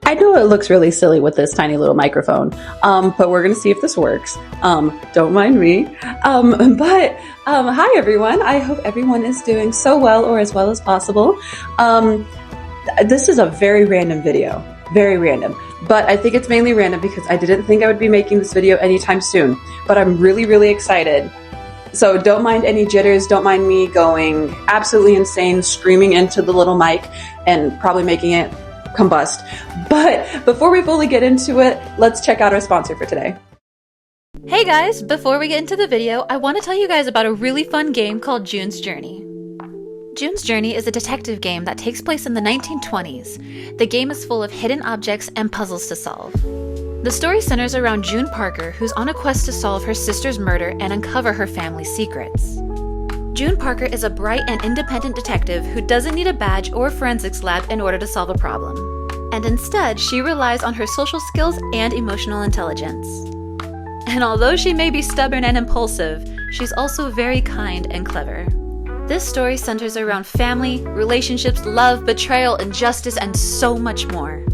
I know it looks really silly with this tiny little microphone, but we're going to see if this works. Don't mind me. Hi everyone. I hope everyone is doing so well or as well as possible. This is a very random video, very random, but I think it's mainly random because I didn't think I would be making this video anytime soon, but I'm really, really excited. So don't mind any jitters, don't mind me going absolutely insane, screaming into the little mic and probably making it combust. But before we fully get into it, let's check out our sponsor for today. Hey guys, before we get into the video, I want to tell you guys about a really fun game called June's Journey. June's Journey is a detective game that takes place in the 1920s. The game is full of hidden objects and puzzles to solve. The story centers around June Parker, who's on a quest to solve her sister's murder and uncover her family's secrets. June Parker is a bright and independent detective who doesn't need a badge or forensics lab in order to solve a problem. And instead, she relies on her social skills and emotional intelligence. And although she may be stubborn and impulsive, she's also very kind and clever. This story centers around family, relationships, love, betrayal, injustice, and so much more.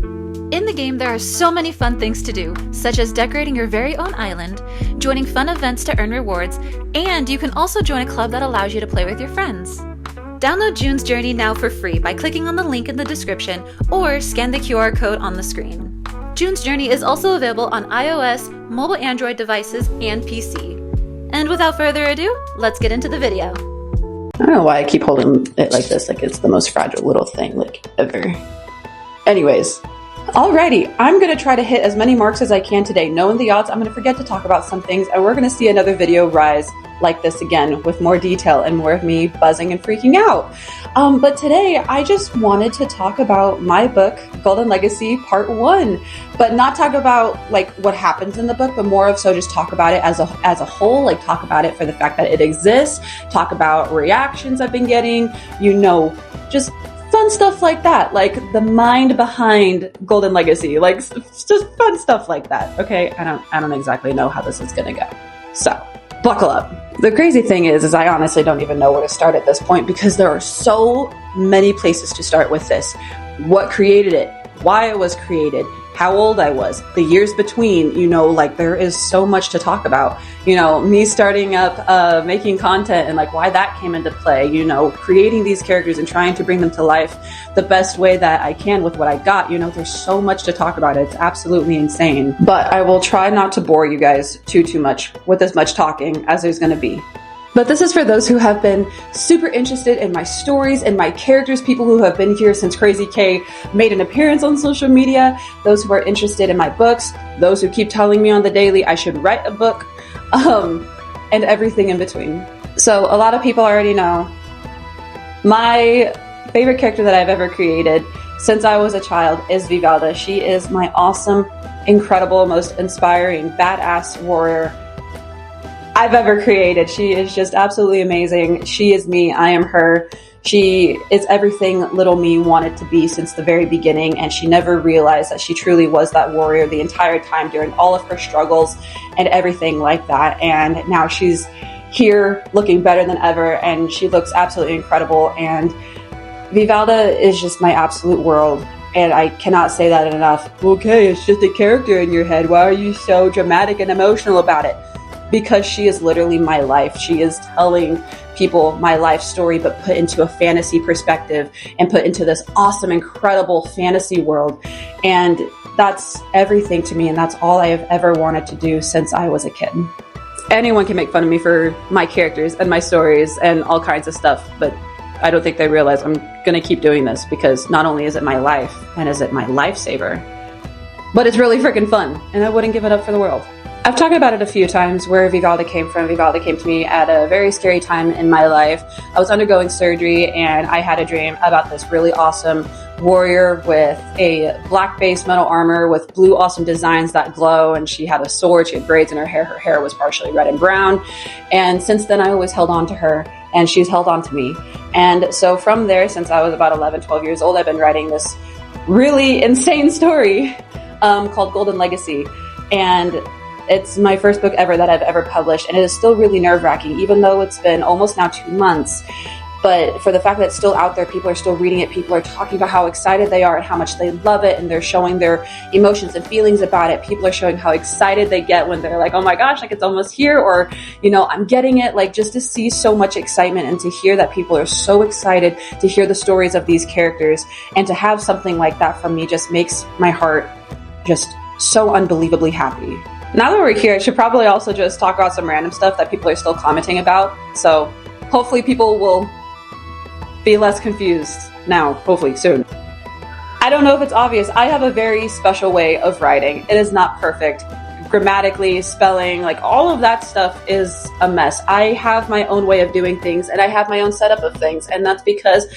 In the game, there are so many fun things to do, such as decorating your very own island, joining fun events to earn rewards, and you can also join a club that allows you to play with your friends. Download June's Journey now for free by clicking on the link in the description or scan the QR code on the screen. June's Journey is also available on iOS, mobile Android devices, and PC. And without further ado, let's get into the video. I don't know why I keep holding it like this, like it's the most fragile little thing like ever. Anyways. Alrighty, I'm going to try to hit as many marks as I can today. Knowing the odds, I'm going to forget to talk about some things, and we're going to see another video rise like this again with more detail and more of me buzzing and freaking out. But today, I just wanted to talk about my book, Golden Legacy Part 1, but not talk about like what happens in the book, but more of so just talk about it as a whole, like talk about it for the fact that it exists, talk about reactions I've been getting, just fun stuff like that, like the mind behind Golden Legacy, like just fun stuff like that. Okay, I don't exactly know how this is gonna go, so buckle up. The crazy thing is I honestly don't even know where to start at this point because there are so many places to start with this. What created it? Why it was created? How old I was? The years between? Like there is so much to talk about. Me starting up making content and like why that came into play. Creating these characters and trying to bring them to life the best way that I can with what I got. There's so much to talk about. It's absolutely insane. But I will try not to bore you guys too much with as much talking as there's going to be. But this is for those who have been super interested in my stories and my characters, people who have been here since Crazy K made an appearance on social media, those who are interested in my books, those who keep telling me on the daily I should write a book, and everything in between. So a lot of people already know my favorite character that I've ever created since I was a child is Vivalda. She is my awesome, incredible, most inspiring, badass warrior I've ever created. She is just absolutely amazing. She is me. I am her. She is everything little me wanted to be since the very beginning, and she never realized that she truly was that warrior the entire time during all of her struggles and everything like that. And now she's here looking better than ever, and she looks absolutely incredible. And Vivalda is just my absolute world. And I cannot say that enough. Okay, it's just a character in your head. Why are you so dramatic and emotional about it? Because she is literally my life. She is telling people my life story, but put into a fantasy perspective and put into this awesome, incredible fantasy world. And that's everything to me. And that's all I have ever wanted to do since I was a kid. Anyone can make fun of me for my characters and my stories and all kinds of stuff, but I don't think they realize I'm going to keep doing this because not only is it my life and is it my lifesaver, but it's really freaking fun. And I wouldn't give it up for the world. I've talked about it a few times where Vivalda came from. Vivalda came to me at a very scary time in my life. I was undergoing surgery and I had a dream about this really awesome warrior with a black base metal armor with blue awesome designs that glow, and she had a sword, she had braids in her hair. Her hair was partially red and brown. And since then I always held on to her and she's held on to me. And so from there, since I was about 11, 12 years old, I've been writing this really insane story called Golden Legacy. And it's my first book ever that I've ever published, and it is still really nerve-wracking, even though it's been almost now 2 months. But for the fact that it's still out there, people are still reading it, people are talking about how excited they are and how much they love it, and they're showing their emotions and feelings about it. People are showing how excited they get when they're like, oh my gosh, like it's almost here, or, you know, I'm getting it. Like, just to see so much excitement and to hear that people are so excited to hear the stories of these characters, and to have something like that from me just makes my heart just so unbelievably happy. Now that we're here, I should probably also just talk about some random stuff that people are still commenting about. So hopefully people will be less confused now, hopefully soon. I don't know if it's obvious, I have a very special way of writing. It is not perfect. Grammatically, spelling, like all of that stuff is a mess. I have my own way of doing things, and I have my own setup of things, and that's because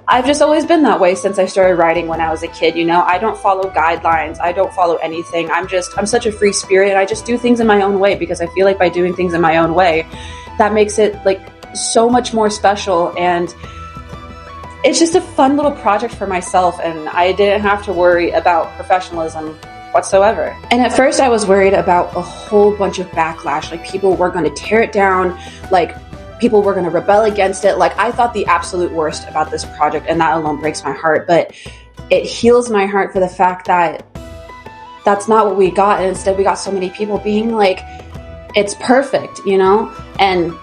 I've just always been that way since I started writing when I was a kid. You know, I don't follow guidelines, I don't follow anything. I'm such a free spirit, and I just do things in my own way, because I feel like by doing things in my own way, that makes it like so much more special, and it's just a fun little project for myself, and I didn't have to worry about professionalism whatsoever. And at first I was worried about a whole bunch of backlash, like people were going to tear it down, like people were going to rebel against it. Like, I thought the absolute worst about this project, and that alone breaks my heart, but it heals my heart for the fact that that's not what we got, and instead we got so many people being like, it's perfect, you know? And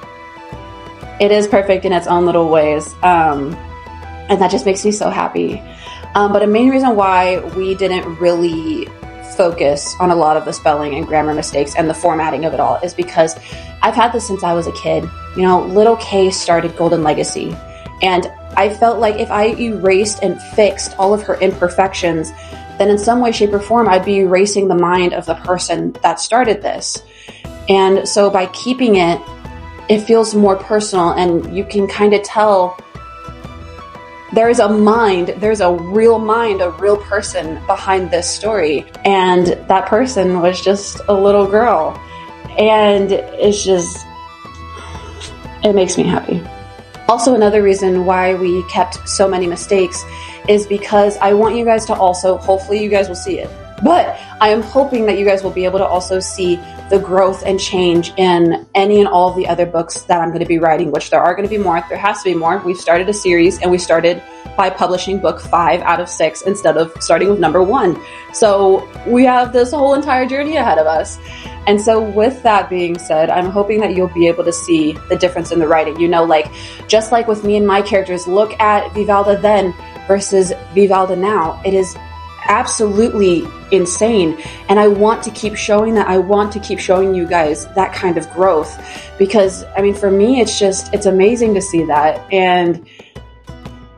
it is perfect in its own little ways. And that just makes me so happy. But a main reason why we didn't really focus on a lot of the spelling and grammar mistakes and the formatting of it all is because I've had this since I was a kid. You know, little Kay started Golden Legacy, and I felt like if I erased and fixed all of her imperfections, then in some way, shape, or form, I'd be erasing the mind of the person that started this. And so by keeping it, it feels more personal, and you can kind of tell there's a mind, there's a real mind, a real person behind this story. And that person was just a little girl. And it's just, it makes me happy. Also, another reason why we kept so many mistakes is because I want you guys to also, hopefully you guys will see it, but I am hoping that you guys will be able to also see the growth and change in any and all of the other books that I'm going to be writing, which there are going to be more. There has to be more. We've started a series, and we started by publishing book 5 out of 6 instead of starting with number 1. So we have this whole entire journey ahead of us. And so with that being said, I'm hoping that you'll be able to see the difference in the writing. You know, like, just like with me and my characters, look at Vivalda then versus Vivalda now. It is absolutely insane, and I want to keep showing that. I want to keep showing you guys that kind of growth, because I mean, for me, it's amazing to see that, and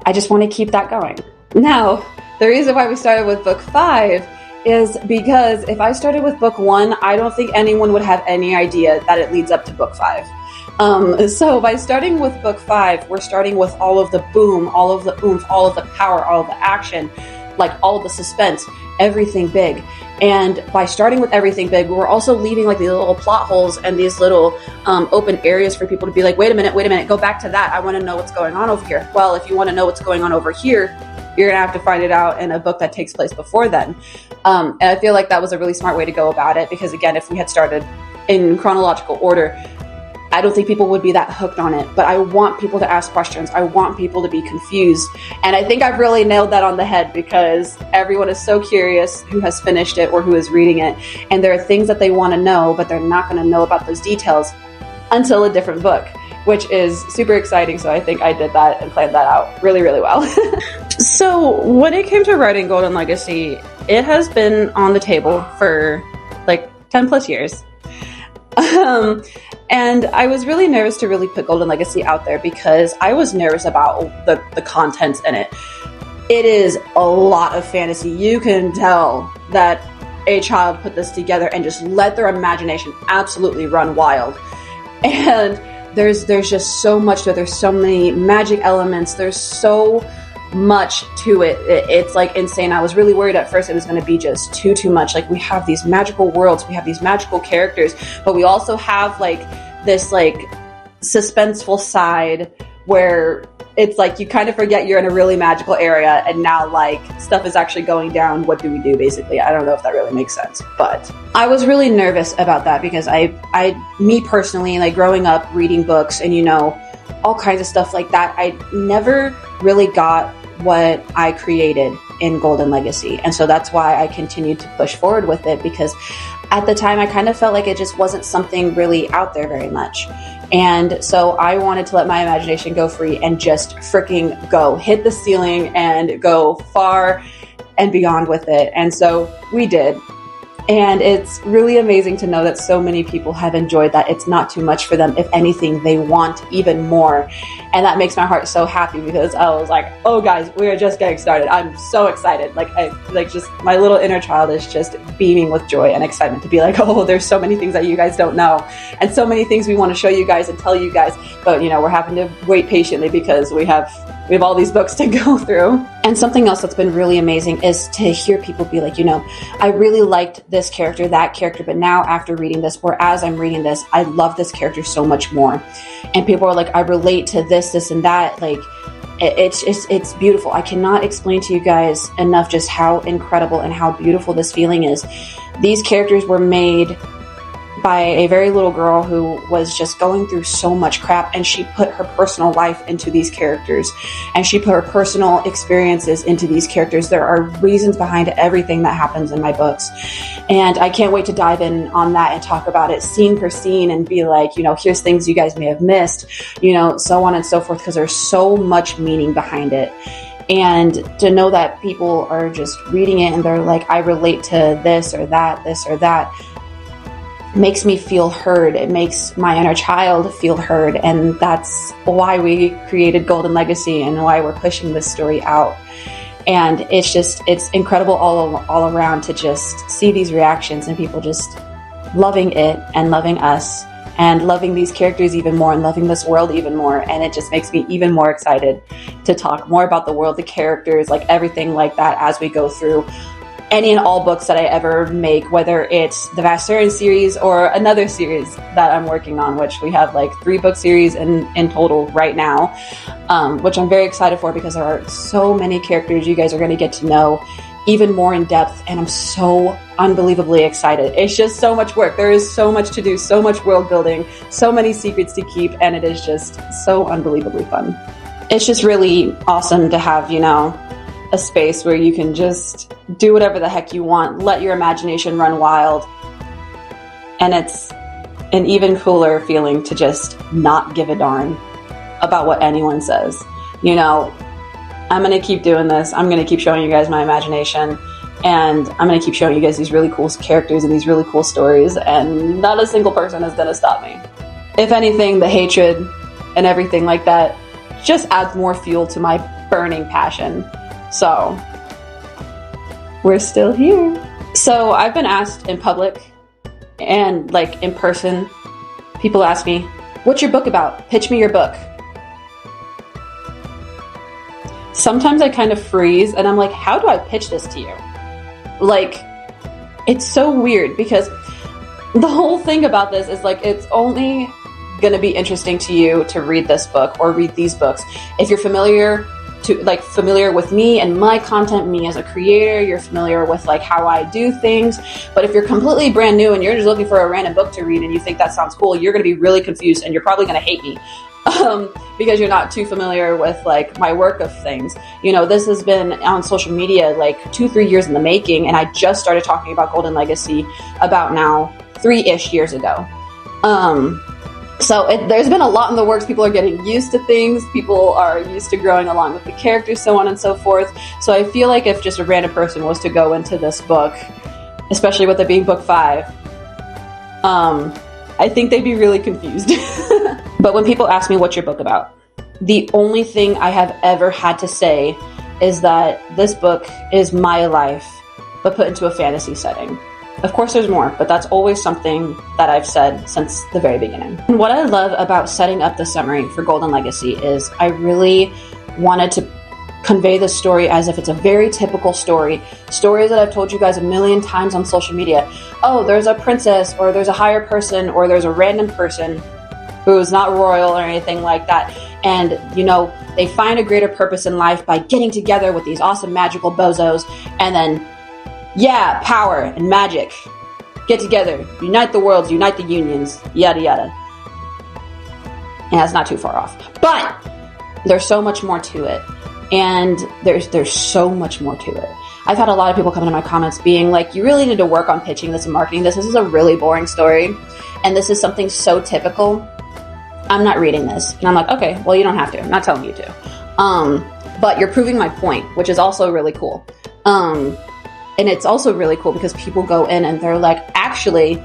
I just want to keep that going. Now, the reason why we started with book 5 is because if I started with book 1, I don't think anyone would have any idea that it leads up to book 5. So by starting with book 5, we're starting with all of the boom, all of the oomph, all of the power, all of the action, like all the suspense, everything big. And by starting with everything big, we're also leaving like these little plot holes and these little open areas for people to be like, wait a minute, go back to that. I want to know what's going on over here. Well, if you want to know what's going on over here, you're going to have to find it out in a book that takes place before then. And I feel like that was a really smart way to go about it, because again, if we had started in chronological order, I don't think people would be that hooked on it, but I want people to ask questions. I want people to be confused. And I think I've really nailed that on the head, because everyone is so curious who has finished it or who is reading it. And there are things that they want to know, but they're not going to know about those details until a different book, which is super exciting. So I think I did that and planned that out really, really well. So when it came to writing Golden Legacy, it has been on the table for like 10 plus years. And I was really nervous to really put Golden Legacy out there, because I was nervous about the contents in it. It is a lot of fantasy. You can tell that a child put this together and just let their imagination absolutely run wild. And there's just so much to it. There's so many magic elements. There's so much to it. It's like insane. I was really worried at first it was going to be just too much. Like, we have these magical worlds, we have these magical characters, but we also have like this like suspenseful side where it's like you kind of forget you're in a really magical area, and now like stuff is actually going down. What do we do, basically? I don't know if that really makes sense, but I was really nervous about that, because I me personally, like growing up reading books and, you know, all kinds of stuff like that. I never really got what I created in Golden Legacy. And so that's why I continued to push forward with it, because at the time I kind of felt like it just wasn't something really out there very much. And so I wanted to let my imagination go free and just freaking go, hit the ceiling and go far and beyond with it. And so we did. And it's really amazing to know that so many people have enjoyed that. It's not too much for them. If anything, they want even more. And that makes my heart so happy, because I was like, oh guys, we are just getting started. I'm so excited. Just my little inner child is just beaming with joy and excitement to be like, oh, there's so many things that you guys don't know. And so many things we want to show you guys and tell you guys. But we're having to wait patiently because we have all these books to go through. And something else that's been really amazing is to hear people be like, I really liked this character, that character, but now after reading this, or as I'm reading this, I love this character so much more. And people are like, I relate to this, and that. Like, it's beautiful. I cannot explain to you guys enough just how incredible and how beautiful this feeling is. These characters were made by a very little girl who was just going through so much crap, and she put her personal life into these characters, and she put her personal experiences into these characters. There are reasons behind everything that happens in my books, and I can't wait to dive in on that and talk about it scene per scene and be like, here's things you guys may have missed, so on and so forth, because there's so much meaning behind it. And to know that people are just reading it and they're like, I relate to this or that, makes me feel heard. It makes my inner child feel heard. And that's why we created Golden Legacy and why we're pushing this story out. And it's incredible all around to just see these reactions and people just loving it and loving us and loving these characters even more and loving this world even more. And it just makes me even more excited to talk more about the world, the characters, like everything like that as we go through any and all books that I ever make, whether it's the Vassarian series or another series that I'm working on, which we have like 3-book series in total right now, which I'm very excited for, because there are so many characters you guys are going to get to know even more in depth, and I'm so unbelievably excited. It's just so much work. There is so much to do, so much world building, so many secrets to keep, and it is just so unbelievably fun. It's just really awesome to have, a space where you can just do whatever the heck you want, let your imagination run wild. And it's an even cooler feeling to just not give a darn about what anyone says. I'm going to keep doing this. I'm going to keep showing you guys my imagination, and I'm going to keep showing you guys these really cool characters and these really cool stories, and not a single person is going to stop me. If anything, the hatred and everything like that just adds more fuel to my burning passion. So, we're still here. So, I've been asked in public and like in person, people ask me, what's your book about? Pitch me your book. Sometimes I kind of freeze and I'm like, how do I pitch this to you? Like, it's so weird, because the whole thing about this is like, it's only going to be interesting to you to read this book or read these books if you're familiar with me and my content, me as a creator. You're familiar with like how I do things. But if you're completely brand new and you're just looking for a random book to read and you think that sounds cool, you're going to be really confused and you're probably going to hate me because you're not too familiar with like my work of things. This has been on social media like 2-3 years in the making, and I just started talking about Golden Legacy about now 3-ish years ago. So there's been a lot in the works. People are getting used to things. People are used to growing along with the characters, so on and so forth. So I feel like if just a random person was to go into this book, especially with it being book 5, I think they'd be really confused. But when people ask me, what's your book about? The only thing I have ever had to say is that this book is my life, but put into a fantasy setting. Of course there's more, but that's always something that I've said since the very beginning. And what I love about setting up the summary for Golden Legacy is I really wanted to convey the story as if it's a very typical stories that I've told you guys a million times on social media. Oh, there's a princess, or there's a higher person, or there's a random person who's not royal or anything like that. And, they find a greater purpose in life by getting together with these awesome magical bozos, and then power and magic. Get together, unite the worlds, unite the unions, yada yada. And that's not too far off. But there's so much more to it. And there's so much more to it. I've had a lot of people come into my comments being like, you really need to work on pitching this and marketing this. This is a really boring story. And this is something so typical. I'm not reading this. And I'm like, okay, well, you don't have to. I'm not telling you to. But you're proving my point, which is also really cool. And it's also really cool because people go in and they're like, actually,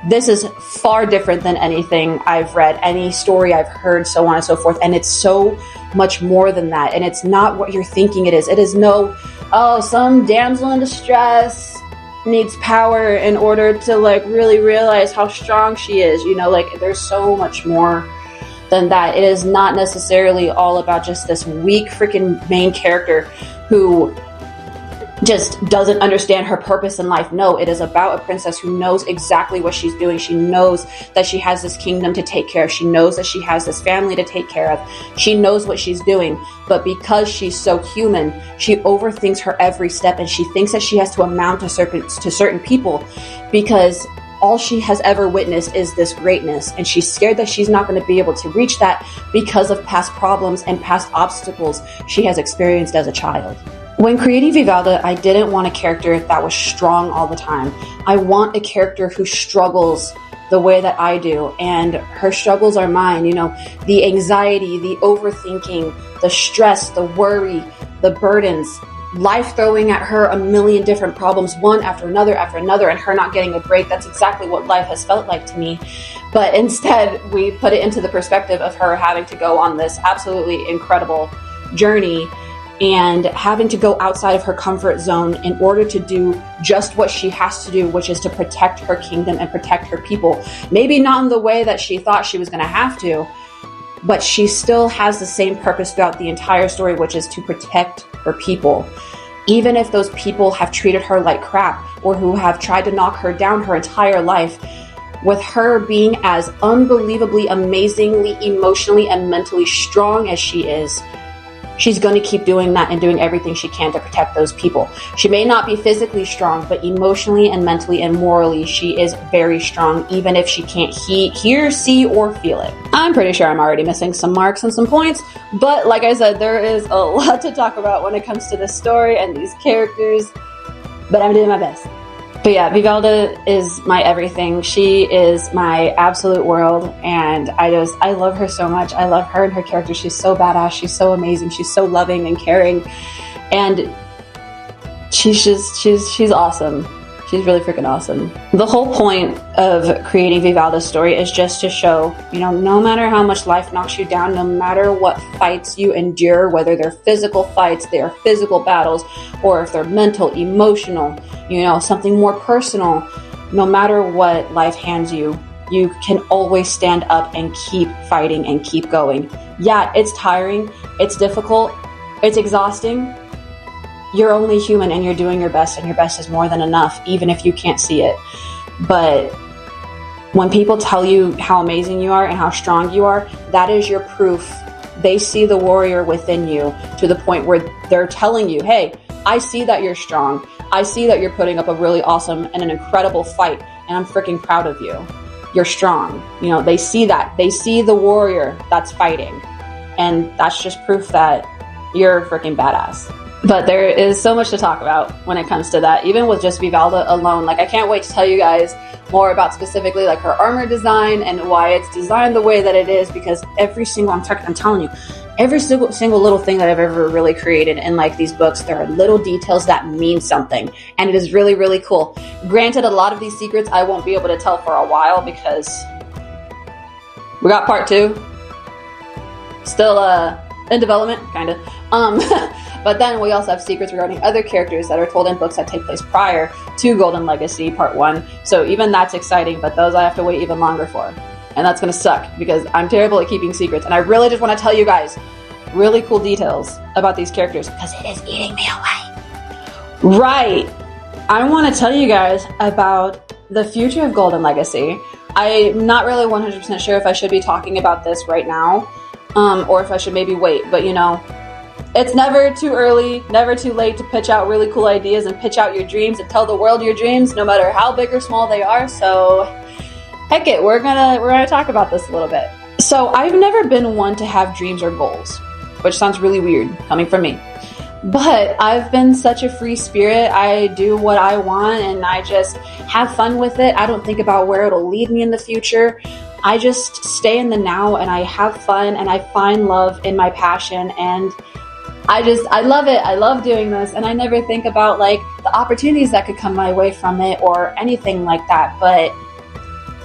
this is far different than anything I've read, any story I've heard, so on and so forth. And it's so much more than that. And it's not what you're thinking it is. It is no, oh, some damsel in distress needs power in order to like really realize how strong she is. You know, like there's so much more than that. It is not necessarily all about just this weak freaking main character who just doesn't understand her purpose in life. No, it is about a princess who knows exactly what she's doing. She knows that she has this kingdom to take care of. She knows that she has this family to take care of. She knows what she's doing. But because she's so human, she overthinks her every step, and she thinks that she has to amount to certain people because all she has ever witnessed is this greatness. And she's scared that she's not going to be able to reach that because of past problems and past obstacles she has experienced as a child. When creating Vivalda, I didn't want a character that was strong all the time. I want a character who struggles the way that I do, and her struggles are mine. You know, the anxiety, the overthinking, the stress, the worry, the burdens, life throwing at her a million different problems, one after another, and her not getting a break. That's exactly what life has felt like to me. But instead, we put it into the perspective of her having to go on this absolutely incredible journey and having to go outside of her comfort zone in order to do just what she has to do, which is to protect her kingdom and protect her people. Maybe not in the way that she thought she was going to have to, but she still has the same purpose throughout the entire story, which is to protect her people. Even if those people have treated her like crap or who have tried to knock her down her entire life, with her being as unbelievably, amazingly, emotionally, and mentally strong as she is, she's going to keep doing that and doing everything she can to protect those people. She may not be physically strong, but emotionally and mentally and morally, she is very strong, even if she can't hear, see, or feel it. I'm pretty sure I'm already missing some marks and some points, but like I said, there is a lot to talk about when it comes to this story and these characters, but I'm doing my best. But yeah, Vivalda is my everything. She is my absolute world, and I love her so much. I love her and her character. She's so badass. She's so amazing. She's so loving and caring, and she's awesome. She's really freaking awesome. The whole point of creating Vivalda's story is just to show, you know, no matter how much life knocks you down, no matter what fights you endure, whether they're physical fights, they are physical battles, or if they're mental, emotional, you know, something more personal, no matter what life hands you, you can always stand up and keep fighting and keep going. Yeah, it's tiring, it's difficult, it's exhausting. You're only human and you're doing your best, and your best is more than enough, even if you can't see it. But when people tell you how amazing you are and how strong you are, that is your proof. They see the warrior within you to the point where they're telling you, hey, I see that you're strong. I see that you're putting up a really awesome and an incredible fight, and I'm freaking proud of you. You're strong. You know, they see that. They see the warrior that's fighting. And that's just proof that you're freaking badass. But there is so much to talk about when it comes to that, even with just Vivalda alone. Like, I can't wait to tell you guys more about specifically like her armor design and why it's designed the way that it is, because every single, I'm telling you, every single little thing that I've ever really created in like these books, there are little details that mean something, and it is really, really cool. Granted, a lot of these secrets I won't be able to tell for a while because we got part 2 still in development, kind of. But then we also have secrets regarding other characters that are told in books that take place prior to Golden Legacy Part 1. So even that's exciting, but those I have to wait even longer for. And that's going to suck because I'm terrible at keeping secrets. And I really just want to tell you guys really cool details about these characters because it is eating me away. Right. I want to tell you guys about the future of Golden Legacy. I'm not really 100% sure if I should be talking about this right now or if I should maybe wait. But, you know, it's never too early, never too late to pitch out really cool ideas and pitch out your dreams and tell the world your dreams, no matter how big or small they are. So, heck it, we're gonna talk about this a little bit. So I've never been one to have dreams or goals, which sounds really weird coming from me. But I've been such a free spirit. I do what I want and I just have fun with it. I don't think about where it'll lead me in the future. I just stay in the now and I have fun and I find love in my passion, and I love it. I love doing this, and I never think about like the opportunities that could come my way from it or anything like that. But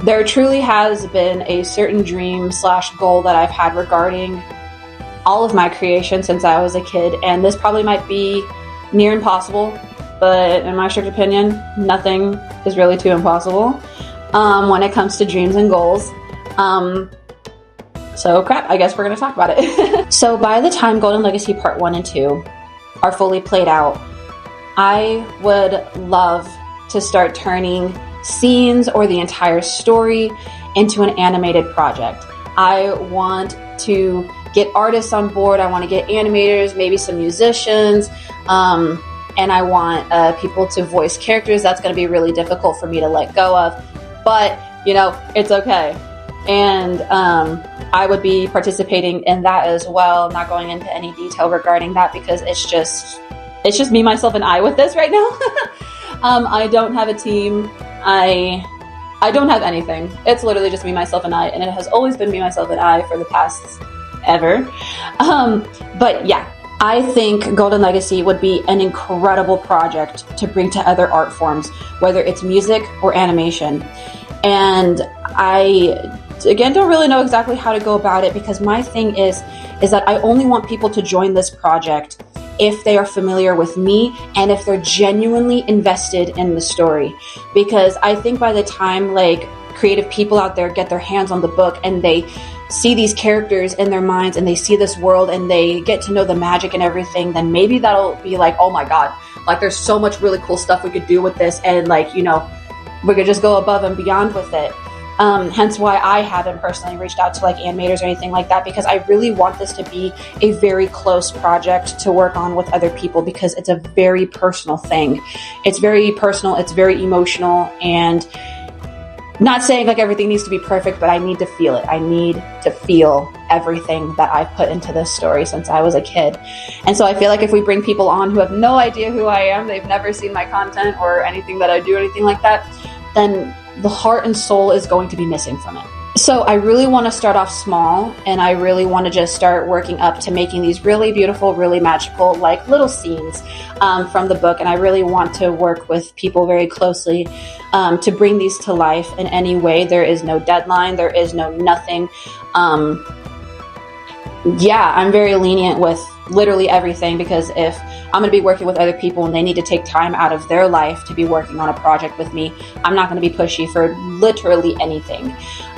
there truly has been a certain dream / goal that I've had regarding all of my creation since I was a kid, and this probably might be near impossible, but in my strict opinion, nothing is really too impossible when it comes to dreams and goals. So crap, I guess we're going to talk about it. So by the time Golden Legacy Part 1 and 2 are fully played out, I would love to start turning scenes or the entire story into an animated project. I want to get artists on board. I want to get animators, maybe some musicians, and I want people to voice characters. That's going to be really difficult for me to let go of, but you know, it's okay. And I would be participating in that as well. I'm not going into any detail regarding that because it's just me, myself, and I with this right now. I don't have a team. I don't have anything. It's literally just me, myself, and I, and it has always been me, myself, and I for the past ever. But yeah, I think Golden Legacy would be an incredible project to bring to other art forms, whether it's music or animation. And I, again, don't really know exactly how to go about it, because my thing is that I only want people to join this project if they are familiar with me and if they're genuinely invested in the story. Because I think by the time like creative people out there get their hands on the book and they see these characters in their minds and they see this world and they get to know the magic and everything, then maybe that'll be like, oh my god, like there's so much really cool stuff we could do with this, and like, you know, we could just go above and beyond with it. Hence why I haven't personally reached out to like animators or anything like that, because I really want this to be a very close project to work on with other people, because it's a very personal thing. It's very personal, it's very emotional, and not saying like everything needs to be perfect, but I need to feel it. I need to feel everything that I've put into this story since I was a kid. And so I feel like if we bring people on who have no idea who I am, they've never seen my content or anything that I do, anything like that, then the heart and soul is going to be missing from it. So I really want to start off small, and I really want to just start working up to making these really beautiful, really magical, like little scenes from the book. And I really want to work with people very closely to bring these to life in any way. There is no deadline. There is no nothing. Yeah, I'm very lenient with literally everything, because if I'm going to be working with other people and they need to take time out of their life to be working on a project with me, I'm not going to be pushy for literally anything.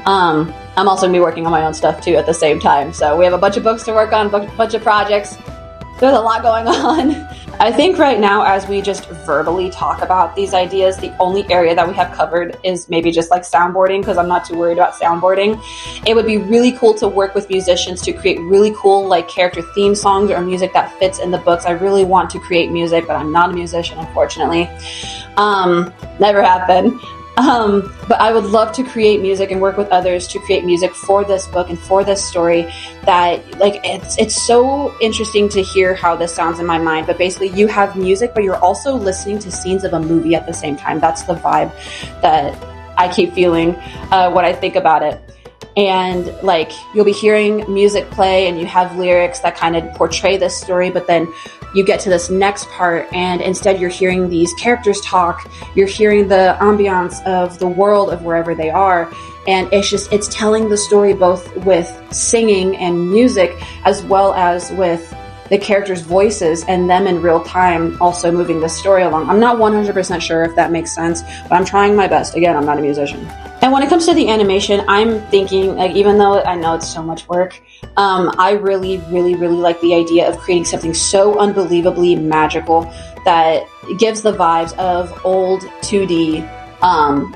I'm also going to be working on my own stuff too at the same time. So we have a bunch of books to work on, a bunch of projects. There's a lot going on. I think right now, as we just verbally talk about these ideas, the only area that we have covered is maybe just like soundboarding, because I'm not too worried about soundboarding. It would be really cool to work with musicians to create really cool like character theme songs or music that fits in the books. I really want to create music, but I'm not a musician, unfortunately. Never have been. But I would love to create music and work with others to create music for this book and for this story. That like it's so interesting to hear how this sounds in my mind, but basically you have music, but you're also listening to scenes of a movie at the same time. That's the vibe that I keep feeling when I think about it. And like you'll be hearing music play and you have lyrics that kind of portray this story, but then you get to this next part and instead you're hearing these characters talk, you're hearing the ambiance of the world of wherever they are, and it's telling the story both with singing and music as well as with the characters' voices and them in real time also moving the story along. I'm not 100% sure if that makes sense, but I'm trying my best. Again, I'm not a musician. And when it comes to the animation, I'm thinking, like, even though I know it's so much work, I really, really, really like the idea of creating something so unbelievably magical that gives the vibes of old 2D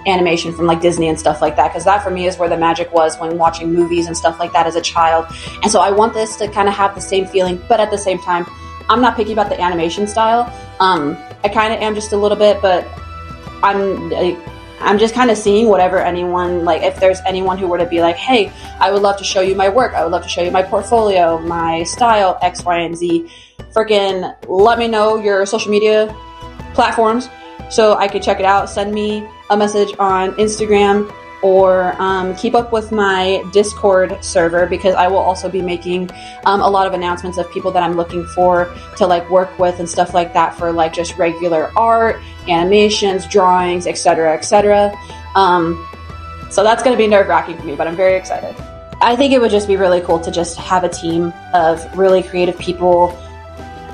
animation from like Disney and stuff like that, because that for me is where the magic was when watching movies and stuff like that as a child. And so I want this to kind of have the same feeling, but at the same time, I'm not picky about the animation style. I kind of am just a little bit, but I'm just kind of seeing whatever anyone, like if there's anyone who were to be like, hey, I would love to show you my work, I would love to show you my portfolio, my style, X, Y, and Z, freaking let me know your social media platforms so I could check it out. Send me a message on Instagram, or keep up with my Discord server, because I will also be making a lot of announcements of people that I'm looking for to like work with and stuff like that, for like just regular art, animations, drawings, etc., etc. So that's going to be nerve-wracking for me, but I'm very excited. I think it would just be really cool to just have a team of really creative people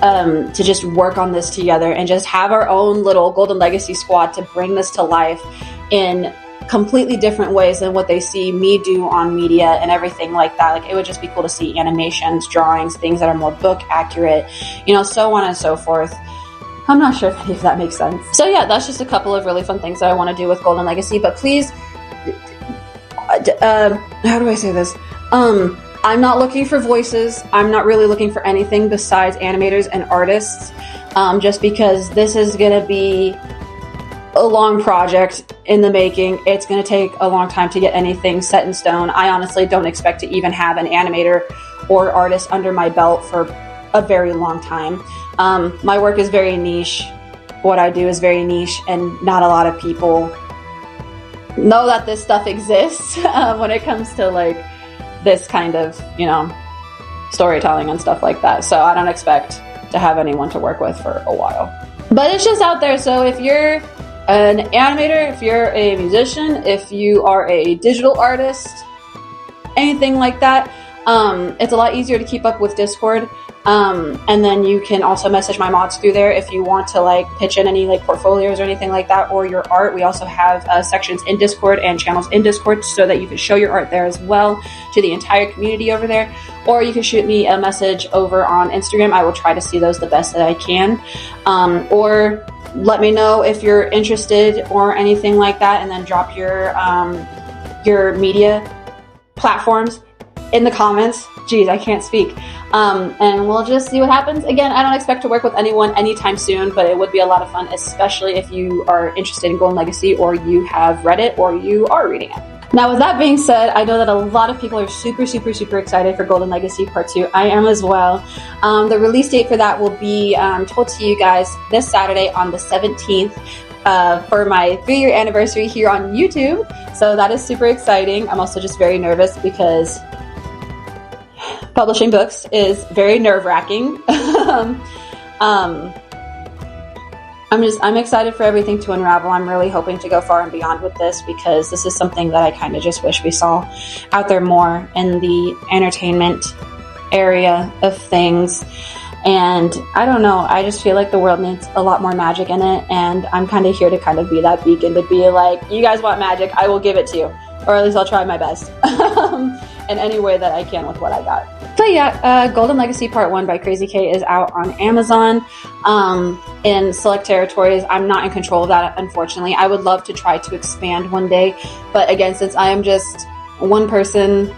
to just work on this together and just have our own little Golden Legacy squad to bring this to life in completely different ways than what they see me do on media and everything like that. Like, it would just be cool to see animations, drawings, things that are more book accurate, you know, so on and so forth. I'm not sure if any of that makes sense. So yeah, that's just a couple of really fun things that I want to do with Golden Legacy, but please, how do I say this? I'm not looking for voices. I'm not really looking for anything besides animators and artists, just because this is going to be a long project in the making. It's going to take a long time to get anything set in stone. I honestly don't expect to even have an animator or artist under my belt for a very long time. My work is very niche. What I do is very niche, and not a lot of people know that this stuff exists when it comes to like this kind of, you know, storytelling and stuff like that. So I don't expect to have anyone to work with for a while. But it's just out there. So if you're an animator, if you're a musician, if you are a digital artist, anything like that, it's a lot easier to keep up with Discord. And then you can also message my mods through there if you want to like pitch in any like portfolios or anything like that, or your art. We also have sections in Discord and channels in Discord so that you can show your art there as well to the entire community over there. Or you can shoot me a message over on Instagram. I will try to see those the best that I can. Or let me know if you're interested or anything like that, and then drop your media platforms in the comments. Jeez, I can't speak. And we'll just see what happens. Again, I don't expect to work with anyone anytime soon, but it would be a lot of fun, especially if you are interested in Golden Legacy, or you have read it, or you are reading it. Now, with that being said, I know that a lot of people are super, super, super excited for Golden Legacy Part 2. I am as well. The release date for that will be told to you guys this Saturday on the 17th. For my 3-year anniversary here on YouTube. So that is super exciting. I'm also just very nervous because publishing books is very nerve-wracking. I'm excited for everything to unravel. I'm really hoping to go far and beyond with this, because this is something that I kind of just wish we saw out there more in the entertainment area of things. And I don't know, I just feel like the world needs a lot more magic in it, and I'm kind of here to kind of be that beacon, to be like, you guys want magic, I will give it to you, or at least I'll try my best in any way that I can with what I got. But yeah, Golden Legacy Part 1 by Crazy K is out on Amazon in select territories. I'm not in control of that, unfortunately. I would love to try to expand one day, but again, since I am just one person,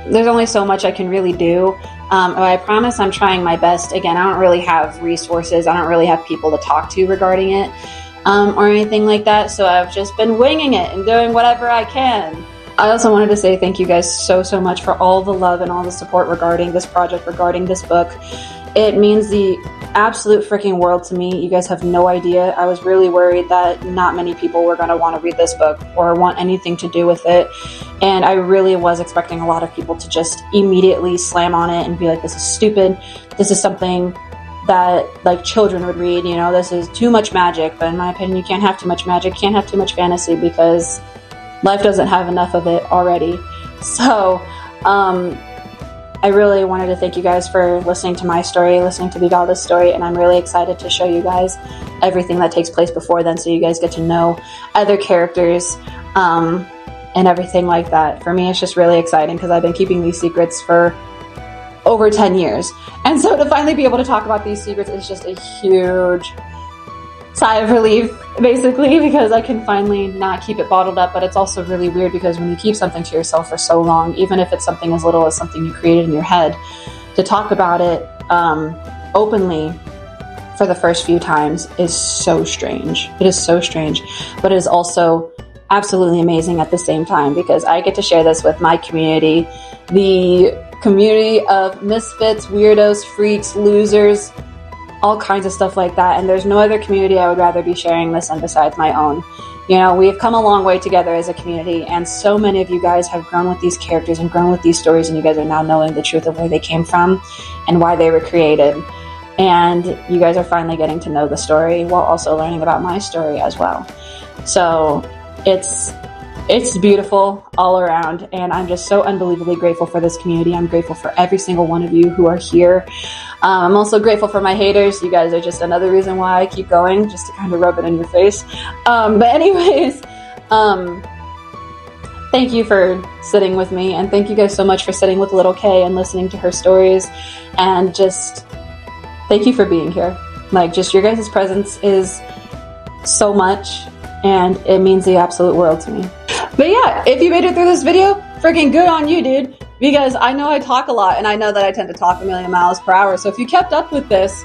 there's only so much I can really do. I promise I'm trying my best. Again, I don't really have resources. I don't really have people to talk to regarding it or anything like that. So I've just been winging it and doing whatever I can. I also wanted to say thank you guys so much for all the love and all the support regarding this project, regarding this book. It means the absolute freaking world to me. You guys have no idea. I was really worried that not many people were going to want to read this book or want anything to do with it. And I really was expecting a lot of people to just immediately slam on it and be like, this is stupid. This is something that like children would read. You know, this is too much magic. But in my opinion, you can't have too much magic, can't have too much fantasy, because life doesn't have enough of it already. So, I really wanted to thank you guys for listening to my story, listening to Bigala's story, and I'm really excited to show you guys everything that takes place before then, so you guys get to know other characters and everything like that. For me, it's just really exciting because I've been keeping these secrets for over 10 years. And so to finally be able to talk about these secrets is just a huge sigh of relief, basically, because I can finally not keep it bottled up. But it's also really weird because when you keep something to yourself for so long, even if it's something as little as something you created in your head, to talk about it openly for the first few times is so strange. It is so strange, but it is also absolutely amazing at the same time, because I get to share this with my community, the community of misfits, weirdos, freaks, losers, all kinds of stuff like that. And there's no other community I would rather be sharing this in besides my own. You know, we've come a long way together as a community, and so many of you guys have grown with these characters and grown with these stories, and you guys are now knowing the truth of where they came from and why they were created. And you guys are finally getting to know the story while also learning about my story as well. So it's beautiful all around, and I'm just so unbelievably grateful for this community. I'm grateful for every single one of you who are here. I'm also grateful for my haters. You guys are just another reason why I keep going, just to kind of rub it in your face. But anyways, thank you for sitting with me, and thank you guys so much for sitting with little Kay and listening to her stories, and just thank you for being here. Like, just your guys' presence is so much, and it means the absolute world to me. But yeah, if you made it through this video, freaking good on you, dude. Because I know I talk a lot, and I know that I tend to talk a million miles per hour. So if you kept up with this,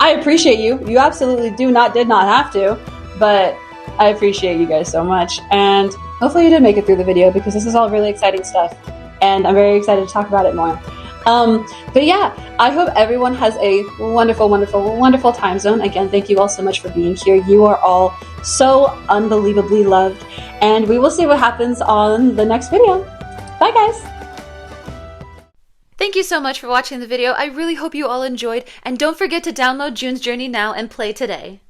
I appreciate you. You absolutely did not have to, but I appreciate you guys so much. And hopefully you did make it through the video, because this is all really exciting stuff, and I'm very excited to talk about it more. But yeah, I hope everyone has a wonderful, wonderful, wonderful time zone. Again, thank you all so much for being here. You are all so unbelievably loved, and we will see what happens on the next video. Bye, guys. Thank you so much for watching the video. I really hope you all enjoyed, and don't forget to download June's Journey now and play today.